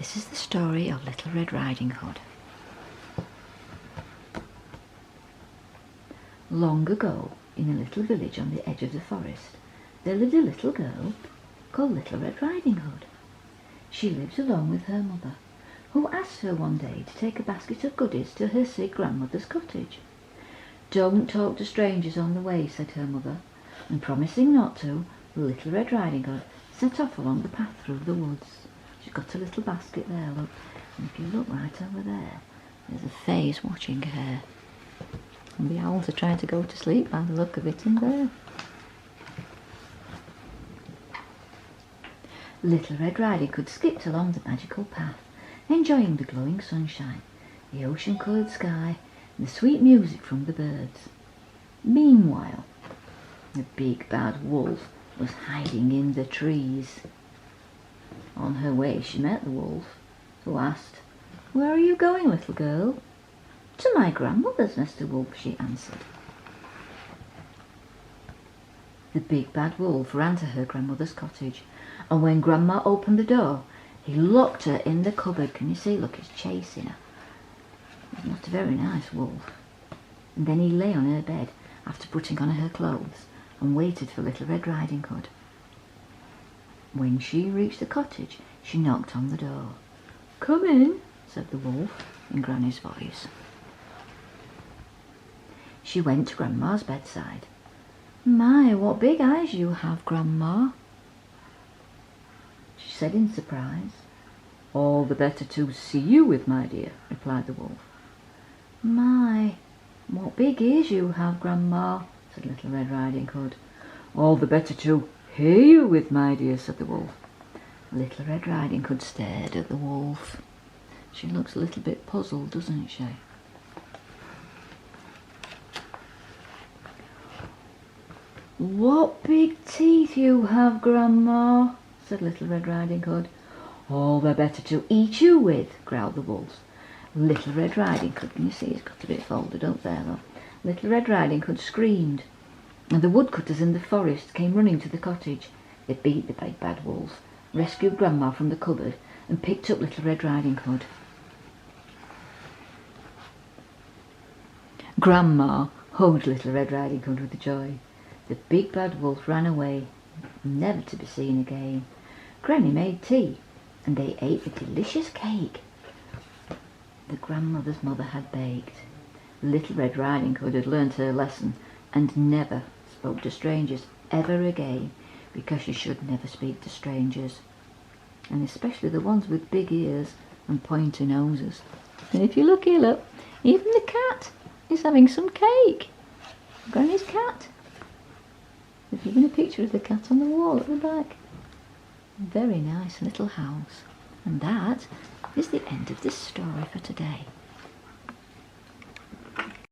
This is the story of Little Red Riding Hood. Long ago, in a little village on the edge of the forest, there lived a little girl called Little Red Riding Hood. She lived along with her mother, who asked her one day to take a basket of goodies to her sick grandmother's cottage. "Don't talk to strangers on the way," said her mother, and promising not to, Little Red Riding Hood set off along the path through the woods. She's got a little basket there, look, and if you look right over there, there's a face watching her. And the owls are trying to go to sleep by the look of it in there. Little Red Riding Hood skipped along the magical path, enjoying the glowing sunshine, the ocean-coloured sky, and the sweet music from the birds. Meanwhile, the big bad wolf was hiding in the trees. On her way she met the wolf, who asked, "Where are you going, little girl?" "To my grandmother's, Mr. Wolf," she answered. The big bad wolf ran to her grandmother's cottage, and when Grandma opened the door, he locked her in the cupboard. Can you see? Look, he's chasing her. He's not a very nice wolf. And then he lay on her bed after putting on her clothes and waited for Little Red Riding Hood. When she reached the cottage, she knocked on the door. "Come in," said the wolf in Granny's voice. She went to Grandma's bedside. "My, what big eyes you have, Grandma," she said in surprise. "All the better to see you with, my dear," replied the wolf. "My, what big ears you have, Grandma," said Little Red Riding Hood. "All the better to hear you with, my dear," said the wolf. Little Red Riding Hood stared at the wolf. She looks a little bit puzzled, doesn't she? "What big teeth you have, Grandma," said Little Red Riding Hood. "All the better to eat you with," growled the wolf. Little Red Riding Hood, can you see it's got a bit folded up there, look? Little Red Riding Hood screamed, and the woodcutters in the forest came running to the cottage. They beat the big bad wolf, rescued Grandma from the cupboard, and picked up Little Red Riding Hood. Grandma hugged Little Red Riding Hood with joy. The big bad wolf ran away, never to be seen again. Granny made tea, and they ate the delicious cake the grandmother's mother had baked. Little Red Riding Hood had learnt her lesson and never spoke to strangers ever again, because she should never speak to strangers, and especially the ones with big ears and pointy noses. And if you look here, look, even the cat is having some cake. Granny's cat. There's even a picture of the cat on the wall at the back. Very nice little house. And that is the end of this story for today.